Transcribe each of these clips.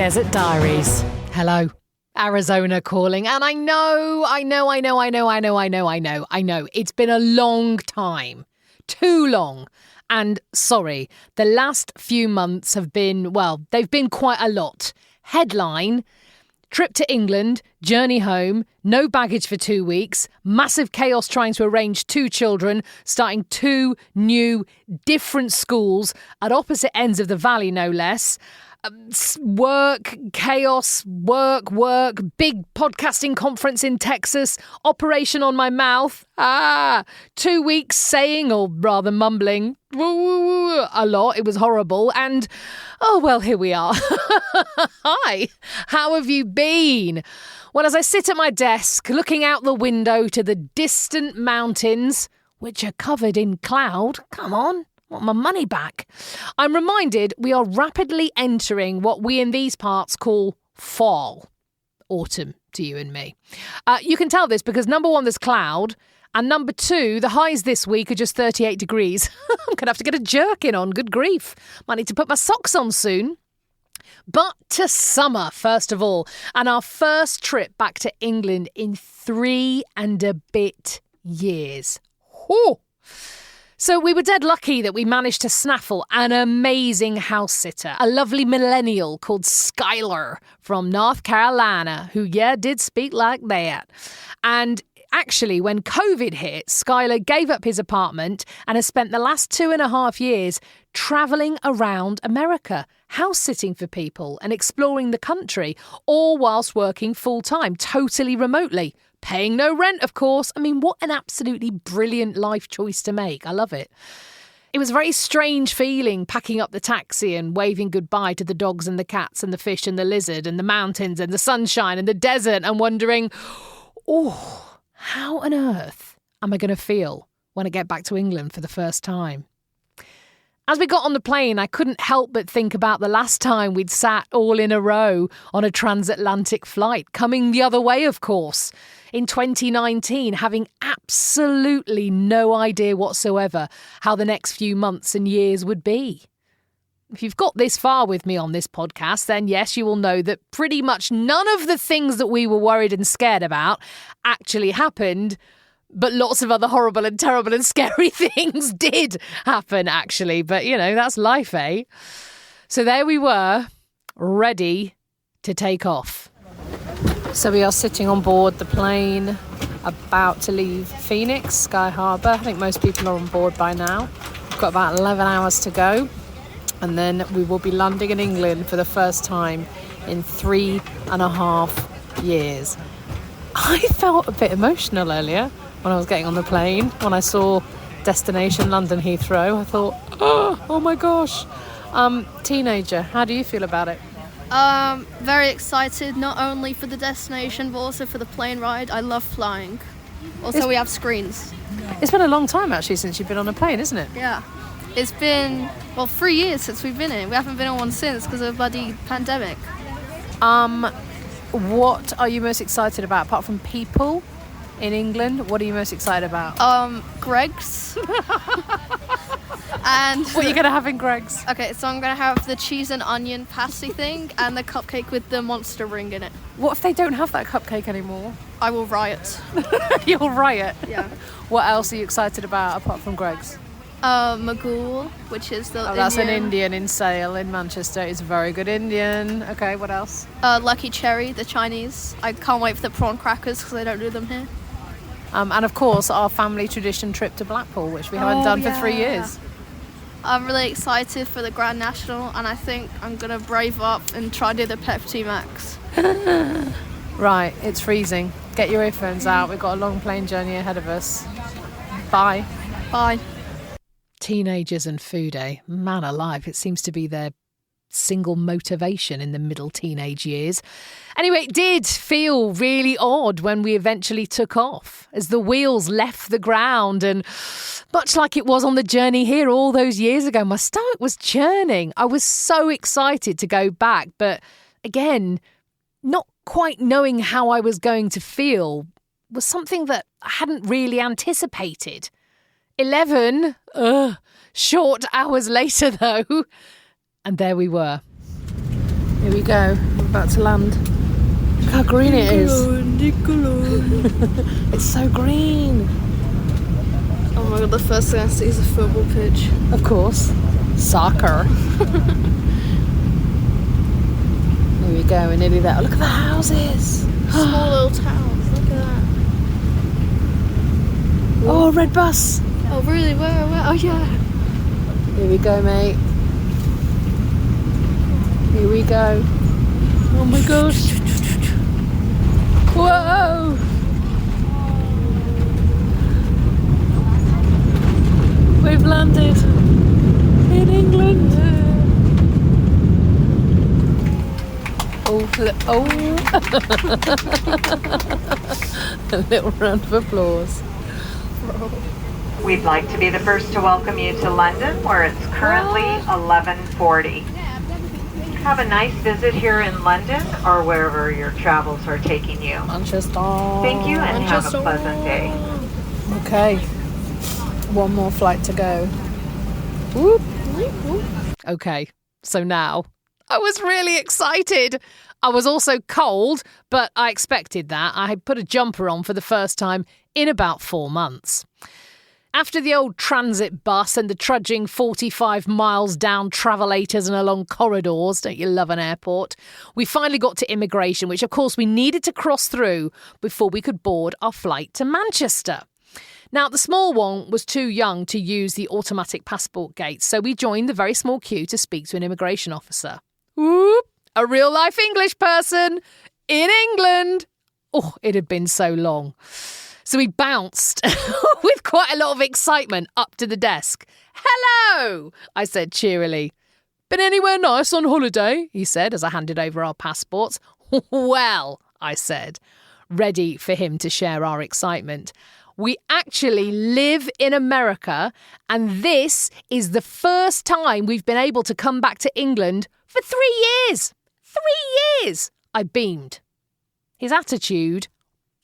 Desert Diaries. Hello. Arizona calling. And I know. It's been a long time. Too long. And sorry, the last few months have been, well, they've been quite a lot. Headline: trip to England, journey home, no baggage for 2 weeks, massive chaos trying to arrange 2 children, starting 2 new, different schools at opposite ends of the valley, no less. Work, chaos, work, big podcasting conference in Texas, operation on my mouth. 2 weeks saying, or rather mumbling, a lot. It was horrible. And, oh, well, here we are. Hi, how have you been? Well, as I sit at my desk, looking out the window to the distant mountains, which are covered in cloud, come on, want my money back, I'm reminded we are rapidly entering what we in these parts call fall. Autumn to you and me. You can tell this because, number one, there's cloud. And number two, the highs this week are just 38 degrees. I'm going to have to get a jerkin on, good grief. Might need to put my socks on soon. But to summer, first of all, and our first trip back to England in 3 and a bit years. Oh. So we were dead lucky that we managed to snaffle an amazing house sitter, a lovely millennial called Skylar from North Carolina, who, did speak like that. And actually, when COVID hit, Skylar gave up his apartment and has spent the last 2.5 years travelling around America, house-sitting for people and exploring the country, all whilst working full-time, totally remotely. Paying no rent, of course. I mean, what an absolutely brilliant life choice to make. I love it. It was a very strange feeling packing up the taxi and waving goodbye to the dogs and the cats and the fish and the lizard and the mountains and the sunshine and the desert and wondering, how on earth am I going to feel when I get back to England for the first time? As we got on the plane, I couldn't help but think about the last time we'd sat all in a row on a transatlantic flight, coming the other way, of course, in 2019, having absolutely no idea whatsoever how the next few months and years would be. If you've got this far with me on this podcast, then yes, you will know that pretty much none of the things that we were worried and scared about actually happened. But lots of other horrible and terrible and scary things did happen, actually. But, that's life, eh? So there we were, ready to take off. So we are sitting on board the plane, about to leave Phoenix, Sky Harbor. I think most people are on board by now. We've got about 11 hours to go. And then we will be landing in England for the first time in 3.5 years. I felt a bit emotional earlier when I was getting on the plane, when I saw destination London Heathrow. I thought, oh my gosh. Teenager, how do you feel about it? Very excited, not only for the destination, but also for the plane ride. I love flying. Also, we have screens. It's been a long time, actually, since you've been on a plane, isn't it? Yeah. It's been, 3 years since we've been in. We haven't been on one since because of the bloody pandemic. What are you most excited about, apart from people in England? What are you most excited about? Greggs. And what are you going to have in Greggs? Okay, so I'm going to have the cheese and onion pasty thing and the cupcake with the monster ring in it. What if they don't have that cupcake anymore? I will riot. You'll riot? Yeah. What else are you excited about apart from Greggs? Magul, which is the that's an Indian in Sale in Manchester. It's a very good Indian. Okay, what else? Lucky Cherry, the Chinese. I can't wait for the prawn crackers because they don't do them here. And of course, our family tradition trip to Blackpool, which we haven't done for 3 years. I'm really excited for the Grand National, and I think I'm going to brave up and try to do the Pepsi Max. Right, it's freezing. Get your earphones out. We've got a long plane journey ahead of us. Bye. Bye. Teenagers and food, eh? Man alive, it seems to be their single motivation in the middle teenage years. Anyway, it did feel really odd when we eventually took off, as the wheels left the ground, and much like it was on the journey here all those years ago, my stomach was churning. I was so excited to go back, but again, not quite knowing how I was going to feel was something that I hadn't really anticipated. 11 short hours later, though, and there we were. Here we we go. We're about to land. Look how green it is. It's so green. Oh my god, the first thing I see is a football pitch. Of course. Soccer. Here we go, we're nearly there. Oh, look at the houses. Small little towns, look at that. Oh, red bus. Oh really, where? Oh yeah. Here we go, mate. Here we go. Oh my gosh. Whoa. We've landed in England. Oh. A little round of applause. We'd like to be the first to welcome you to London, where it's currently 11:40. Have a nice visit here in London or wherever your travels are taking you. Manchester. Thank you and have a pleasant day. Okay. One more flight to go. Whoop. Okay, so now I was really excited. I was also cold, but I expected that. I had put a jumper on for the first time in about 4 months. After the old transit bus and the trudging 45 miles down travelators and along corridors, don't you love an airport, we finally got to immigration, which of course we needed to cross through before we could board our flight to Manchester. Now, the small one was too young to use the automatic passport gate, so we joined the very small queue to speak to an immigration officer. Whoop! A real-life English person in England. Oh, it had been so long. So we bounced with quite a lot of excitement up to the desk. "Hello," I said cheerily. "Been anywhere nice on holiday?" he said as I handed over our passports. "Well," I said, ready for him to share our excitement, "we actually live in America, and this is the first time we've been able to come back to England for 3 years. 3 years!" I beamed. His attitude,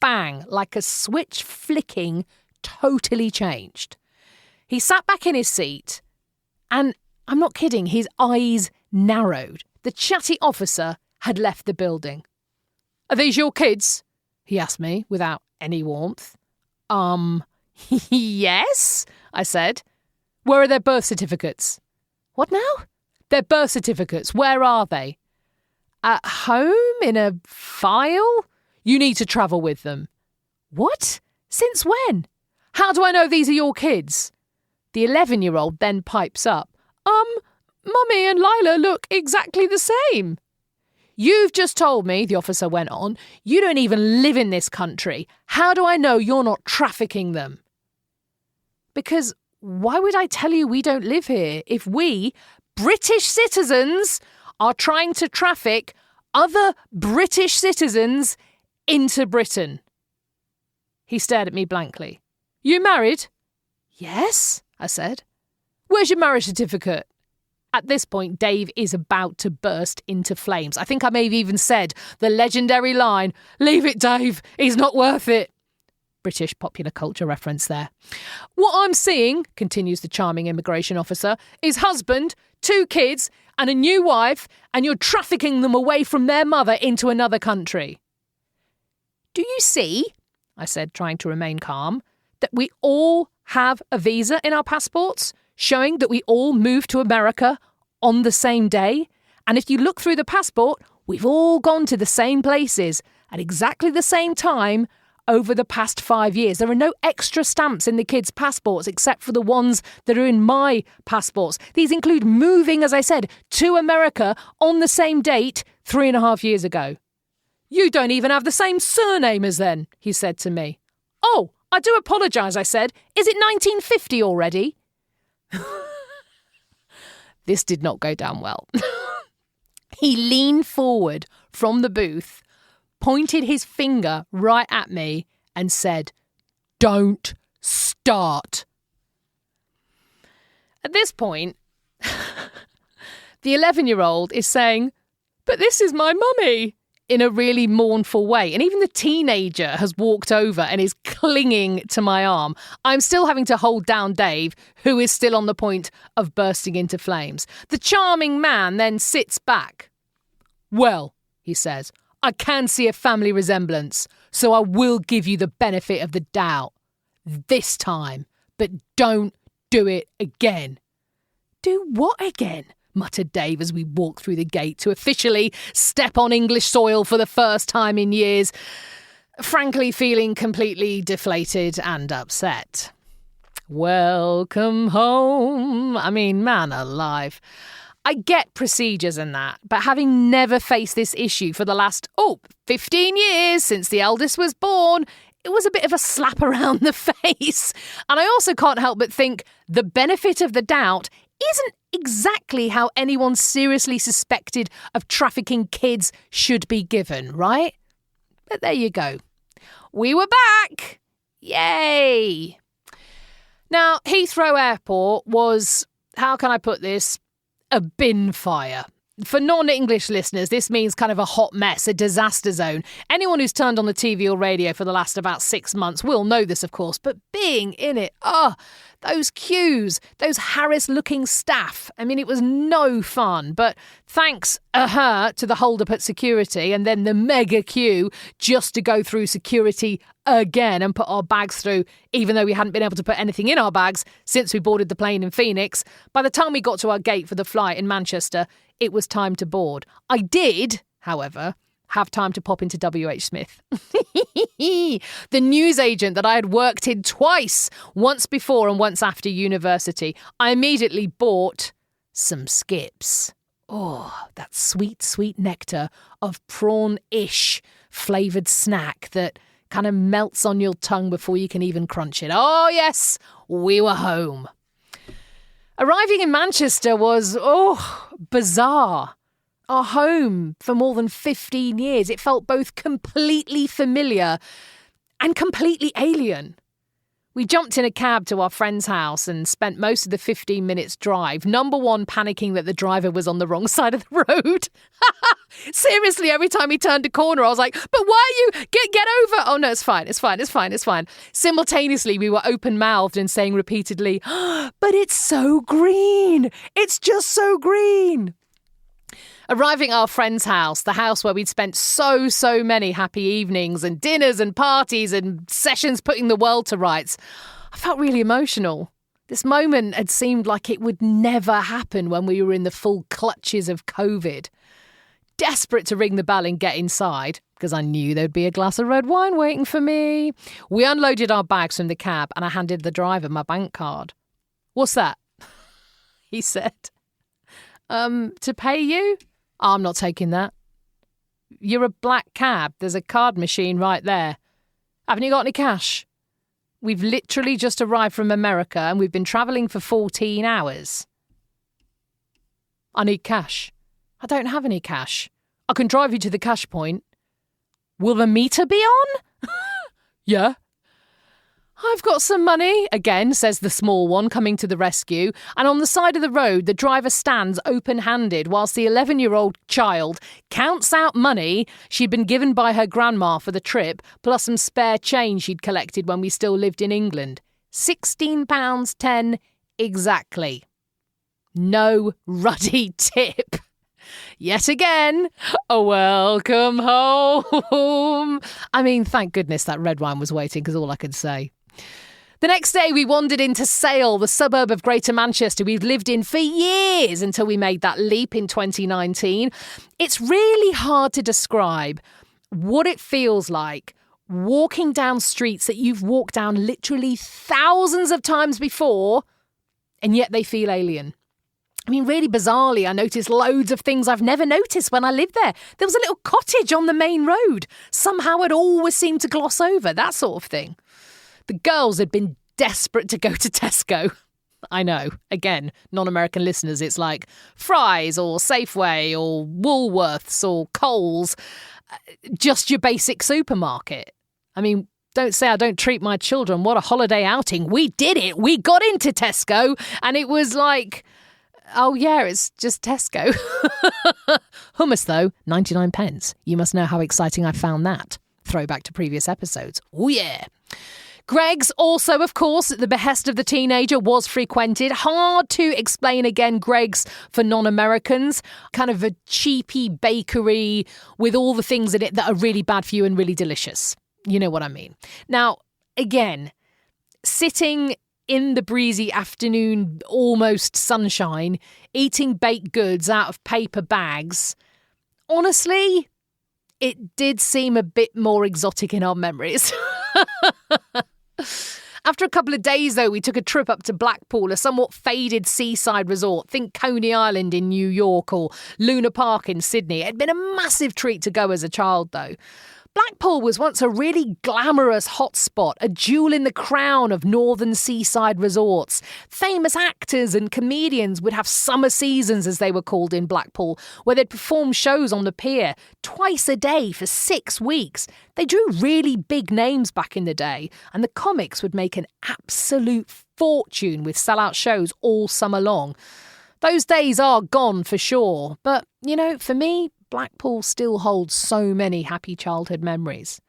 bang, like a switch flicking, totally changed. He sat back in his seat, and I'm not kidding, his eyes narrowed. The chatty officer had left the building. "Are these your kids?" he asked me without any warmth. Yes, I said. "Where are their birth certificates?" "What now?" "Their birth certificates, where are they?" "At home, in a file?" "You need to travel with them." "What? Since when?" "How do I know these are your kids?" The 11-year-old then pipes up, Mummy and Lila look exactly the same." "You've just told me," the officer went on, "you don't even live in this country. How do I know you're not trafficking them?" Because why would I tell you we don't live here if we, British citizens, are trying to traffic other British citizens into Britain? He stared at me blankly. "You married?" "Yes," I said. "Where's your marriage certificate?" At this point, Dave is about to burst into flames. I think I may have even said the legendary line, "Leave it, Dave, he's not worth it." British popular culture reference there. "What I'm seeing," continues the charming immigration officer, "is husband, 2 kids, and a new wife, and you're trafficking them away from their mother into another country." "Do you see," I said, trying to remain calm, "that we all have a visa in our passports, showing that we all moved to America on the same day? And if you look through the passport, we've all gone to the same places at exactly the same time over the past 5 years. There are no extra stamps in the kids' passports except for the ones that are in my passports. These include moving, as I said, to America on the same date 3.5 years ago." "You don't even have the same surname as then," he said to me. "Oh, I do apologise," I said. "Is it 1950 already?" This did not go down well. He leaned forward from the booth, pointed his finger right at me and said, "Don't start." At this point, the 11-year-old is saying, "But this is my mummy," in a really mournful way. And even the teenager has walked over and is clinging to my arm. I'm still having to hold down Dave, who is still on the point of bursting into flames. The charming man then sits back. Well, he says, I can see a family resemblance, so I will give you the benefit of the doubt. This time, but don't do it again. Do what again? Muttered Dave as we walked through the gate to officially step on English soil for the first time in years, frankly feeling completely deflated and upset. Welcome home. I mean, man alive. I get procedures and that, but having never faced this issue for the last, 15 years since the eldest was born, it was a bit of a slap around the face. And I also can't help but think the benefit of the doubt isn't exactly how anyone seriously suspected of trafficking kids should be given, right? But there you go. We were back. Yay. Now, Heathrow Airport was, how can I put this, a bin fire. For non-English listeners, this means kind of a hot mess, a disaster zone. Anyone who's turned on the TV or radio for the last about 6 months will know this, of course, but being in it, those queues, those Harris-looking staff. I mean, it was no fun, but thanks to the hold-up at security and then the mega queue just to go through security again and put our bags through, even though we hadn't been able to put anything in our bags since we boarded the plane in Phoenix. By the time we got to our gate for the flight in Manchester, it was time to board. I did, however, have time to pop into WH Smith. The newsagent that I had worked in twice, once before and once after university. I immediately bought some skips. Oh, that sweet, sweet nectar of prawn-ish flavoured snack that kind of melts on your tongue before you can even crunch it. Oh, yes, we were home. Arriving in Manchester was, bizarre. Our home for more than 15 years. It felt both completely familiar and completely alien. We jumped in a cab to our friend's house and spent most of the 15 minutes drive, number one, panicking that the driver was on the wrong side of the road. Seriously, every time he turned a corner, I was like, but why are you? Get over. Oh, no, it's fine. Simultaneously, we were open-mouthed and saying repeatedly, but it's so green. It's just so green. Arriving at our friend's house, the house where we'd spent so many happy evenings and dinners and parties and sessions putting the world to rights, I felt really emotional. This moment had seemed like it would never happen when we were in the full clutches of COVID. Desperate to ring the bell and get inside, because I knew there'd be a glass of red wine waiting for me, we unloaded our bags from the cab and I handed the driver my bank card. "What's that?" he said. To pay you? I'm not taking that. You're a black cab. There's a card machine right there. Haven't you got any cash? We've literally just arrived from America and we've been travelling for 14 hours. I need cash. I don't have any cash. I can drive you to the cash point. Will the meter be on? Yeah. I've got some money, again, says the small one, coming to the rescue, and on the side of the road, the driver stands open-handed whilst the 11-year-old child counts out money she'd been given by her grandma for the trip, plus some spare change she'd collected when we still lived in England. £16.10 exactly. No ruddy tip. Yet again, a welcome home. I mean, thank goodness that red wine was waiting, because all I could say. The next day, we wandered into Sale, the suburb of Greater Manchester we've lived in for years until we made that leap in 2019. It's really hard to describe what it feels like walking down streets that you've walked down literally thousands of times before, and yet they feel alien. I mean, really bizarrely, I noticed loads of things I've never noticed when I lived there. There was a little cottage on the main road. Somehow it always seemed to gloss over, that sort of thing. The girls had been desperate to go to Tesco. I know, again, non-American listeners, it's like Fry's or Safeway or Woolworths or Coles. Just your basic supermarket. I mean, don't say I don't treat my children. What a holiday outing. We did it. We got into Tesco and it was like... Oh, yeah, it's just Tesco. Hummus, though, 99p. You must know how exciting I found that. Throwback to previous episodes. Oh, yeah. Greggs also, of course, at the behest of the teenager, was frequented. Hard to explain again Greggs for non-Americans. Kind of a cheapy bakery with all the things in it that are really bad for you and really delicious. You know what I mean. Now, again, sitting in the breezy afternoon, almost sunshine, eating baked goods out of paper bags, honestly, it did seem a bit more exotic in our memories. After a couple of days, though, we took a trip up to Blackpool, a somewhat faded seaside resort. Think Coney Island in New York or Luna Park in Sydney. It had been a massive treat to go as a child, though. Blackpool was once a really glamorous hotspot, a jewel in the crown of northern seaside resorts. Famous actors and comedians would have summer seasons, as they were called in Blackpool, where they'd perform shows on the pier twice a day for 6 weeks. They drew really big names back in the day, and the comics would make an absolute fortune with sellout shows all summer long. Those days are gone for sure, but, for me, Blackpool still holds so many happy childhood memories.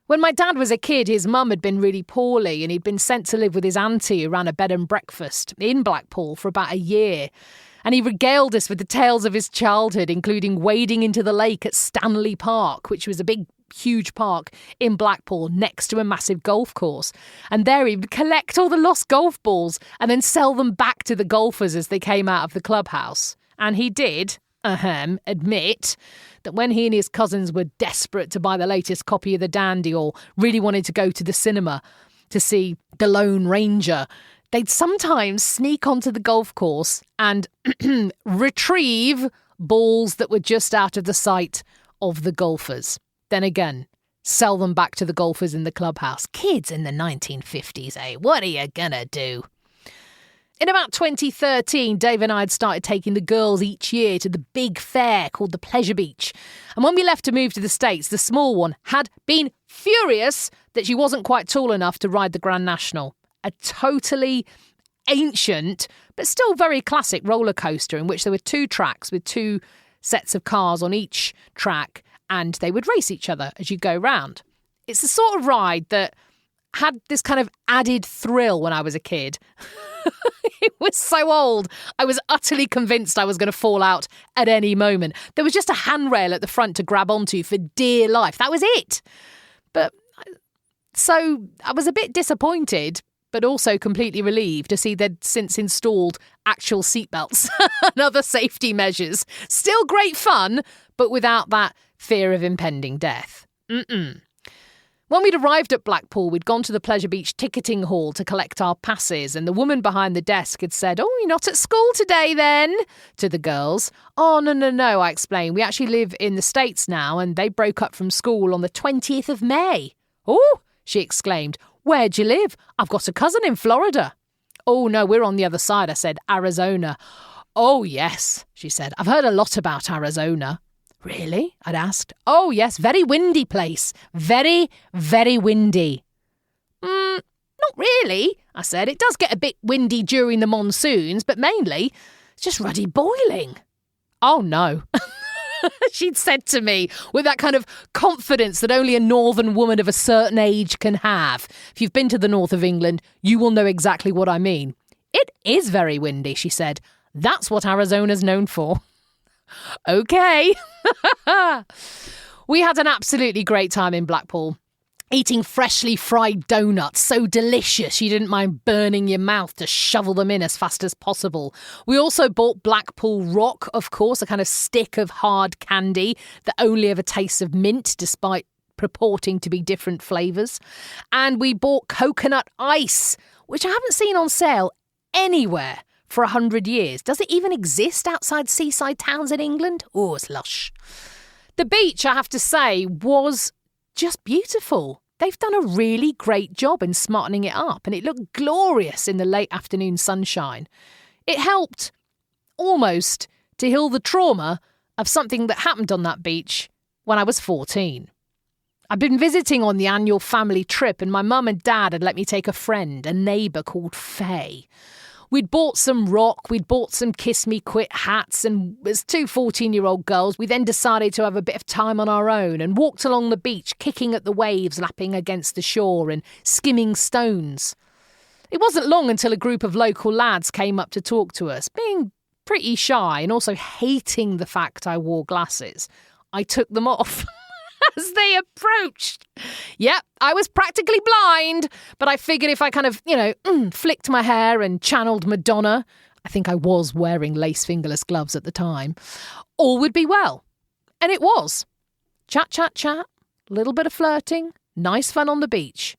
When my dad was a kid, his mum had been really poorly and he'd been sent to live with his auntie who ran a bed and breakfast in Blackpool for about a year. And he regaled us with the tales of his childhood, including wading into the lake at Stanley Park, which was a big, huge park in Blackpool next to a massive golf course. And there he would collect all the lost golf balls and then sell them back to the golfers as they came out of the clubhouse. And he did admit that when he and his cousins were desperate to buy the latest copy of The Dandy or really wanted to go to the cinema to see The Lone Ranger, they'd sometimes sneak onto the golf course and retrieve balls that were just out of the sight of the golfers. Then again, sell them back to the golfers in the clubhouse. Kids in the 1950s, eh? What are you gonna do? In about 2013, Dave and I had started taking the girls each year to the big fair called the Pleasure Beach. And when we left to move to the States, the small one had been furious that she wasn't quite tall enough to ride the Grand National. A totally ancient, but still very classic roller coaster in which there were 2 tracks with 2 sets of cars on each track, and they would race each other as you go round. It's the sort of ride that had this kind of added thrill when I was a kid. It was so old. I was utterly convinced I was going to fall out at any moment. There was just a handrail at the front to grab onto for dear life. That was it. So I was a bit disappointed, but also completely relieved to see they'd since installed actual seatbelts and other safety measures. Still great fun, but without that fear of impending death. When we'd arrived at Blackpool, we'd gone to the Pleasure Beach ticketing hall to collect our passes, and the woman behind the desk had said, "Oh, you're not at school today then?" to the girls. "Oh, no, I explained. We actually live in the States now, and they broke up from school on the 20th of May. "Oh," she exclaimed, "where'd you live? I've got a cousin in Florida." "Oh, no, we're on the other side," I said, "Arizona." "Oh, yes," she said. "I've heard a lot about Arizona." "Really?" I'd asked. "Oh, yes, very windy place. Very, very windy." Not really," I said. "It does get a bit windy during the monsoons, but mainly it's just ruddy boiling." "Oh, no," she'd said to me with that kind of confidence that only a northern woman of a certain age can have. If you've been to the north of England, you will know exactly what I mean. "It is very windy," she said. "That's what Arizona's known for." Okay. We had an absolutely great time in Blackpool, eating freshly fried donuts, so delicious you didn't mind burning your mouth to shovel them in as fast as possible. We also bought Blackpool Rock, of course, a kind of stick of hard candy that only ever tastes of mint, despite purporting to be different flavours. And we bought coconut ice, which I haven't seen on sale anywhere for 100 years. Does it even exist outside seaside towns in England? Oh, it's lush. The beach, I have to say, was just beautiful. They've done a really great job in smartening it up, and it looked glorious in the late afternoon sunshine. It helped almost to heal the trauma of something that happened on that beach when I was 14. I'd been visiting on the annual family trip, and my mum and dad had let me take a friend, a neighbour called Faye. We'd bought some rock, we'd bought some Kiss Me Quit hats, and as two 14-year-old girls, we then decided to have a bit of time on our own and walked along the beach, kicking at the waves, lapping against the shore and skimming stones. It wasn't long until a group of local lads came up to talk to us, being pretty shy and also hating the fact I wore glasses. I took them off as they approached. Yep, I was practically blind, but I figured if I kind of, flicked my hair and channeled Madonna, I think I was wearing lace fingerless gloves at the time, all would be well. And it was. Chat, chat, chat, little bit of flirting, nice fun on the beach.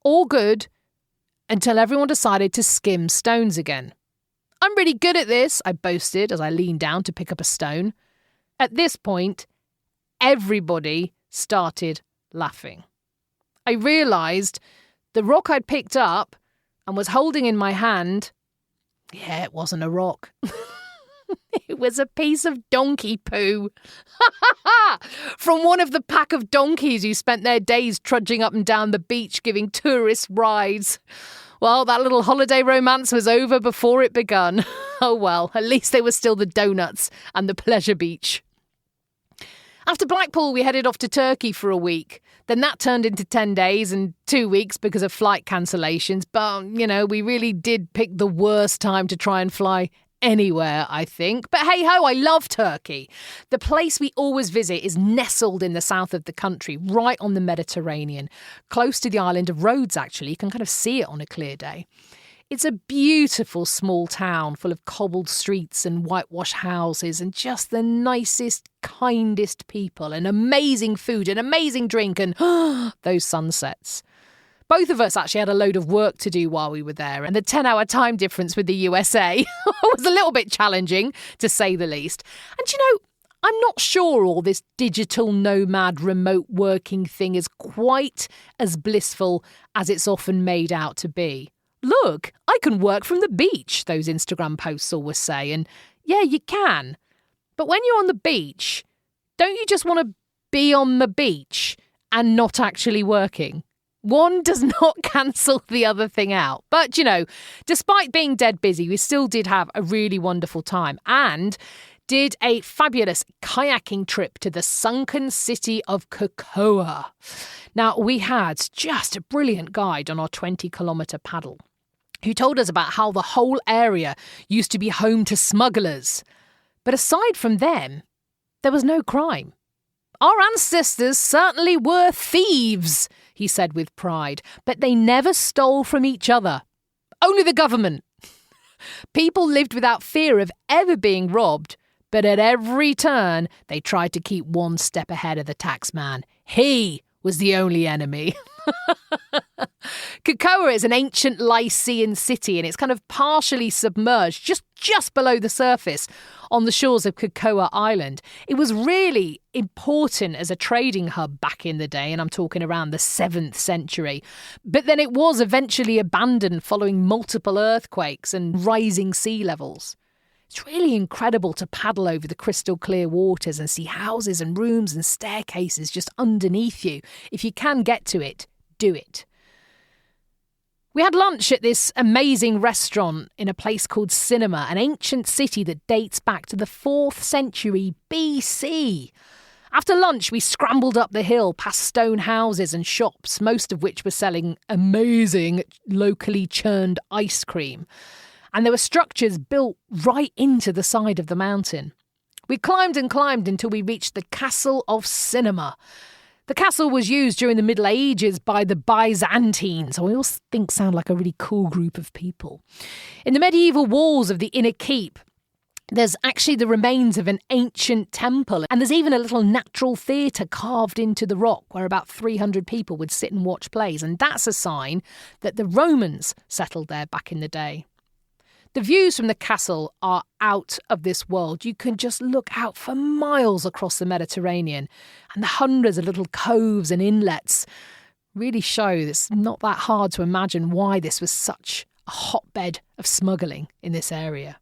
All good until everyone decided to skim stones again. I'm really good at this, I boasted as I leaned down to pick up a stone. At this point, everybody started laughing. I realised the rock I'd picked up and was holding in my hand, it wasn't a rock. It was a piece of donkey poo. From one of the pack of donkeys who spent their days trudging up and down the beach giving tourists rides. Well, that little holiday romance was over before it begun. Oh well, at least they were still the donuts and the pleasure beach. After Blackpool, we headed off to Turkey for a week. Then that turned into 10 days and 2 weeks because of flight cancellations. But, we really did pick the worst time to try and fly anywhere, I think. But hey-ho, I love Turkey. The place we always visit is nestled in the south of the country, right on the Mediterranean, close to the island of Rhodes, actually. You can kind of see it on a clear day. It's a beautiful small town full of cobbled streets and whitewashed houses and just the nicest, kindest people and amazing food and amazing drink and those sunsets. Both of us actually had a load of work to do while we were there, and the 10-hour time difference with the USA was a little bit challenging, to say the least. And I'm not sure all this digital nomad remote working thing is quite as blissful as it's often made out to be. Look, I can work from the beach, those Instagram posts always say. And yeah, you can. But when you're on the beach, don't you just want to be on the beach and not actually working? One does not cancel the other thing out. But, despite being dead busy, we still did have a really wonderful time and did a fabulous kayaking trip to the sunken city of Cocoa. Now, we had just a brilliant guide on our 20-kilometre paddle who told us about how the whole area used to be home to smugglers. But aside from them, there was no crime. Our ancestors certainly were thieves, he said with pride, but they never stole from each other. Only the government. People lived without fear of ever being robbed, but at every turn they tried to keep one step ahead of the taxman. He was the only enemy. Cocoa is an ancient Lycian city and it's kind of partially submerged just below the surface on the shores of Cocoa Island. It was really important as a trading hub back in the day, and I'm talking around the 7th century. But then it was eventually abandoned following multiple earthquakes and rising sea levels. It's really incredible to paddle over the crystal clear waters and see houses and rooms and staircases just underneath you. If you can get to it, do it. We had lunch at this amazing restaurant in a place called Cinema, an ancient city that dates back to the 4th century BC. After lunch, we scrambled up the hill past stone houses and shops, most of which were selling amazing locally churned ice cream. And there were structures built right into the side of the mountain. We climbed and climbed until we reached the Castle of Cinema. The castle was used during the Middle Ages by the Byzantines. I always think sound like a really cool group of people. In the medieval walls of the inner keep, there's actually the remains of an ancient temple, and there's even a little natural theatre carved into the rock where about 300 people would sit and watch plays, and that's a sign that the Romans settled there back in the day. The views from the castle are out of this world. You can just look out for miles across the Mediterranean, and the hundreds of little coves and inlets really show it's not that hard to imagine why this was such a hotbed of smuggling in this area.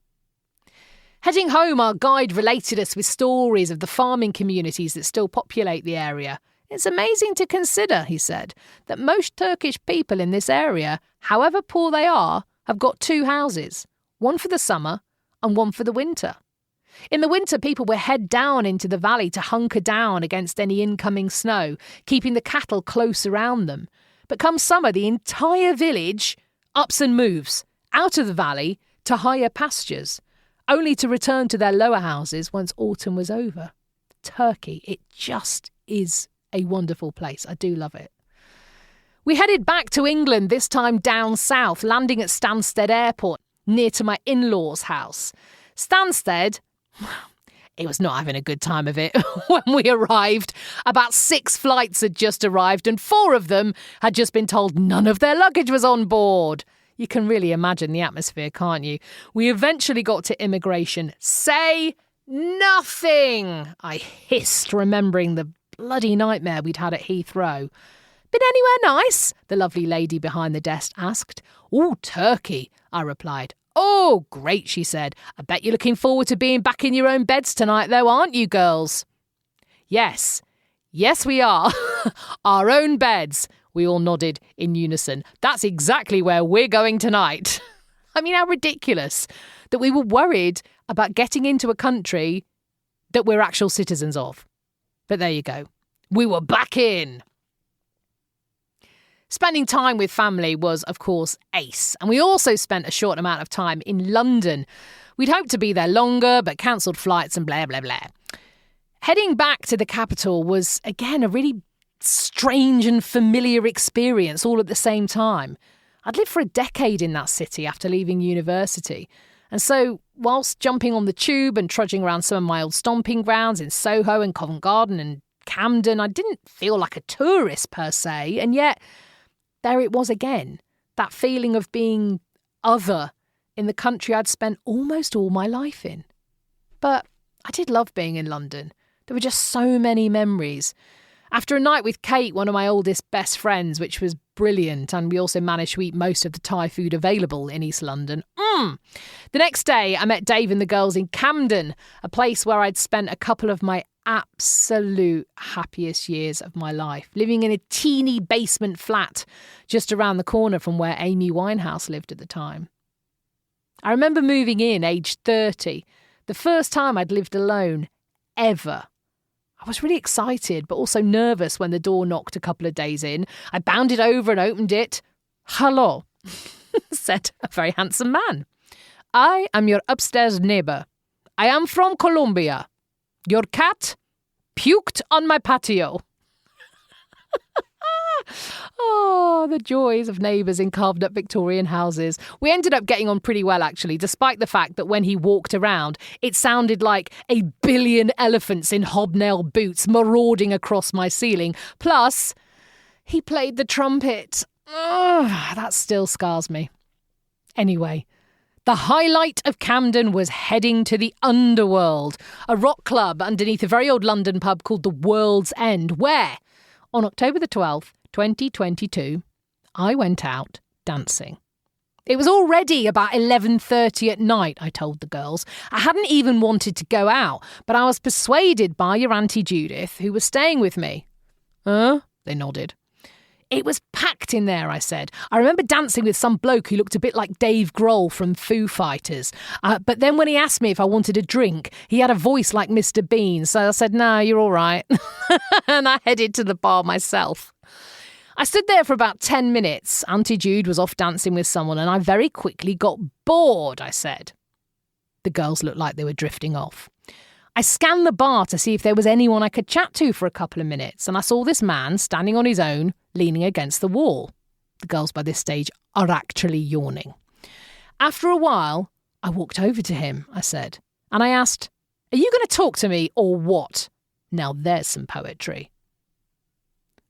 Heading home, our guide related us with stories of the farming communities that still populate the area. It's amazing to consider, he said, that most Turkish people in this area, however poor they are, have got 2 houses. one for the summer and one for the winter. In the winter, people would head down into the valley to hunker down against any incoming snow, keeping the cattle close around them. But come summer, the entire village ups and moves out of the valley to higher pastures, only to return to their lower houses once autumn was over. Turkey, it just is a wonderful place. I do love it. We headed back to England, this time down south, landing at Stansted Airport, near to my in-laws' house. Stansted, it was not having a good time of it when we arrived. About 6 flights had just arrived and 4 of them had just been told none of their luggage was on board. You can really imagine the atmosphere, can't you? We eventually got to immigration. Say nothing, I hissed, remembering the bloody nightmare we'd had at Heathrow. Been anywhere nice? The lovely lady behind the desk asked. Oh, Turkey, I replied. Oh, great, she said. I bet you're looking forward to being back in your own beds tonight, though, aren't you, girls? Yes, we are. Our own beds. We all nodded in unison. That's exactly where we're going tonight. I mean, how ridiculous that we were worried about getting into a country that we're actual citizens of. But there you go. We were back in. Spending time with family was, of course, ace. And we also spent a short amount of time in London. We'd hoped to be there longer, but cancelled flights and blah, blah, blah. Heading back to the capital was, again, a really strange and familiar experience all at the same time. I'd lived for a decade in that city after leaving university. And so, whilst jumping on the tube and trudging around some of my old stomping grounds in Soho and Covent Garden and Camden, I didn't feel like a tourist per se, and yet there it was again, that feeling of being other in the country I'd spent almost all my life in. But I did love being in London. There were just so many memories. After a night with Kate, one of my oldest best friends, which was brilliant, and we also managed to eat most of the Thai food available in East London. The next day, I met Dave and the girls in Camden, a place where I'd spent a couple of my absolute happiest years of my life, living in a teeny basement flat just around the corner from where Amy Winehouse lived at the time. I remember moving in aged 30, the first time I'd lived alone, ever. I was really excited, but also nervous when the door knocked a couple of days in. I bounded over and opened it. Hello, said a very handsome man. I am your upstairs neighbour. I am from Colombia. Your cat puked on my patio. Oh, the joys of neighbours in carved-up Victorian houses. We ended up getting on pretty well, actually, despite the fact that when he walked around, it sounded like a billion elephants in hobnail boots marauding across my ceiling. Plus, he played the trumpet. That still scars me. Anyway, the highlight of Camden was heading to the Underworld, a rock club underneath a very old London pub called the World's End, where, on October the 12th, 2022, I went out dancing. It was already about 11:30 at night, I told the girls. I hadn't even wanted to go out, but I was persuaded by your Auntie Judith, who was staying with me. Huh? They nodded. It was packed in there, I said. I remember dancing with some bloke who looked a bit like Dave Grohl from Foo Fighters. But then when he asked me if I wanted a drink, he had a voice like Mr. Bean. So I said, no, you're all right. And I headed to the bar myself. I stood there for about 10 minutes. Auntie Jude was off dancing with someone and I very quickly got bored, I said. The girls looked like they were drifting off. I scanned the bar to see if there was anyone I could chat to for a couple of minutes, and I saw this man standing on his own, leaning against the wall. The girls by this stage are actually yawning. After a while, I walked over to him, I said, and I asked, are you going to talk to me or what? Now there's some poetry.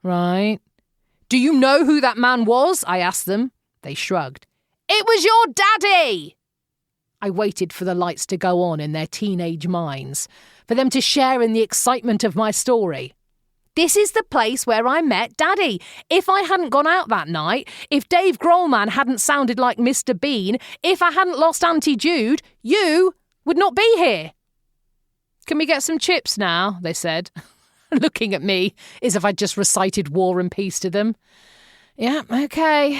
Right. Do you know who that man was? I asked them. They shrugged. It was your daddy! I waited for the lights to go on in their teenage minds, for them to share in the excitement of my story. This is the place where I met Daddy. If I hadn't gone out that night, if Dave Grohlman hadn't sounded like Mr. Bean, if I hadn't lost Auntie Jude, you would not be here. Can we get some chips now? They said, looking at me as if I'd just recited War and Peace to them. Yeah, okay.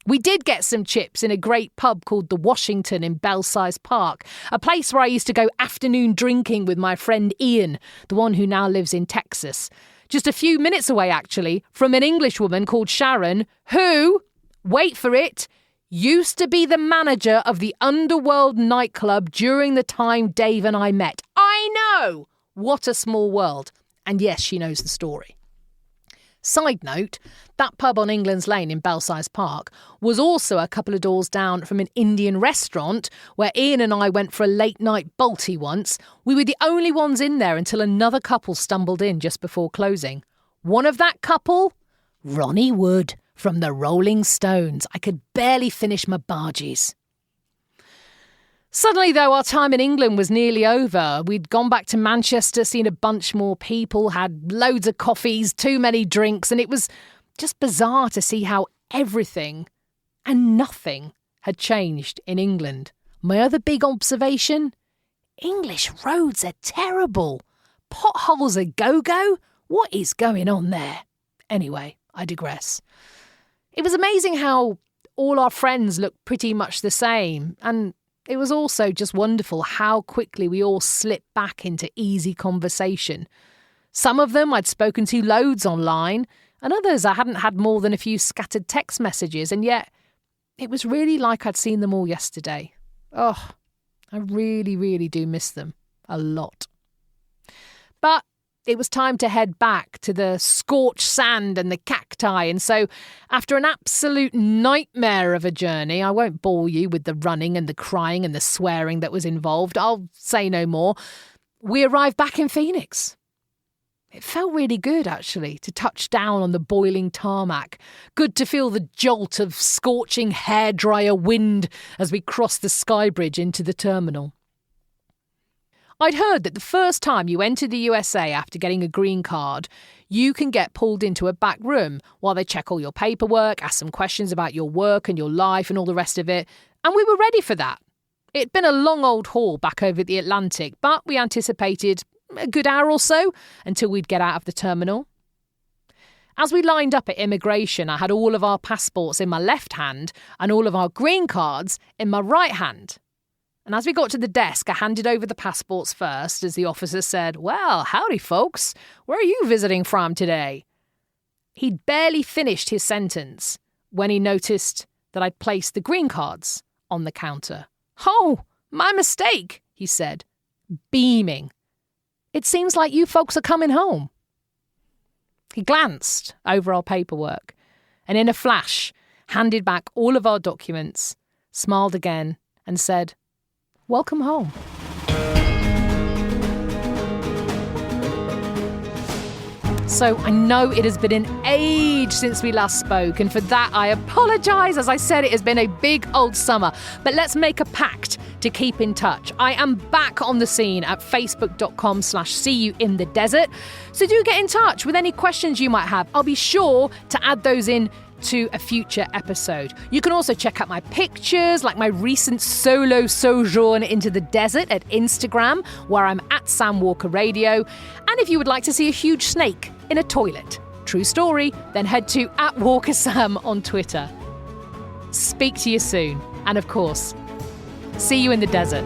We did get some chips in a great pub called the Washington in Belsize Park, a place where I used to go afternoon drinking with my friend Ian, the one who now lives in Texas. Just a few minutes away, actually, from an English woman called Sharon, who, wait for it, used to be the manager of the Underworld nightclub during the time Dave and I met. I know! What a small world. And yes, she knows the story. Side note, that pub on England's Lane in Belsize Park was also a couple of doors down from an Indian restaurant where Ian and I went for a late night Balti once. We were the only ones in there until another couple stumbled in just before closing. One of that couple? Ronnie Wood from the Rolling Stones. I could barely finish my barges. Suddenly, though, our time in England was nearly over. We'd gone back to Manchester, seen a bunch more people, had loads of coffees, too many drinks, and it was just bizarre to see how everything and nothing had changed in England. My other big observation? English roads are terrible. Potholes are go-go. What is going on there? Anyway, I digress. It was amazing how all our friends looked pretty much the same, and it was also just wonderful how quickly we all slipped back into easy conversation. Some of them I'd spoken to loads online, and others I hadn't had more than a few scattered text messages, and yet it was really like I'd seen them all yesterday. Oh, I really, really do miss them a lot. But it was time to head back to the scorched sand and the cacti, and so after an absolute nightmare of a journey, I won't bore you with the running and the crying and the swearing that was involved, I'll say no more, we arrived back in Phoenix. It felt really good, actually, to touch down on the boiling tarmac. Good to feel the jolt of scorching hairdryer wind as we crossed the sky bridge into the terminal. I'd heard that the first time you enter the USA after getting a green card, you can get pulled into a back room while they check all your paperwork, ask some questions about your work and your life and all the rest of it. And we were ready for that. It'd been a long old haul back over the Atlantic, but we anticipated a good hour or so until we'd get out of the terminal. As we lined up at immigration, I had all of our passports in my left hand and all of our green cards in my right hand. And as we got to the desk, I handed over the passports first as the officer said, "Well, howdy, folks. Where are you visiting from today?" He'd barely finished his sentence when he noticed that I'd placed the green cards on the counter. "Oh, my mistake," he said, beaming. "It seems like you folks are coming home." He glanced over our paperwork and in a flash handed back all of our documents, smiled again and said, "Welcome home." So I know it has been an age since we last spoke, and for that I apologise. As I said, it has been a big old summer, but let's make a pact to keep in touch. I am back on the scene at facebook.com/seeyouinthedesert, so do get in touch with any questions you might have. I'll be sure to add those in to a future episode. You can also check out my pictures, like my recent solo sojourn into the desert at Instagram, where I'm at Sam Walker Radio. And if you would like to see a huge snake in a toilet, true story, then head to @WalkerSam on Twitter. Speak to you soon. And of course, see you in the desert.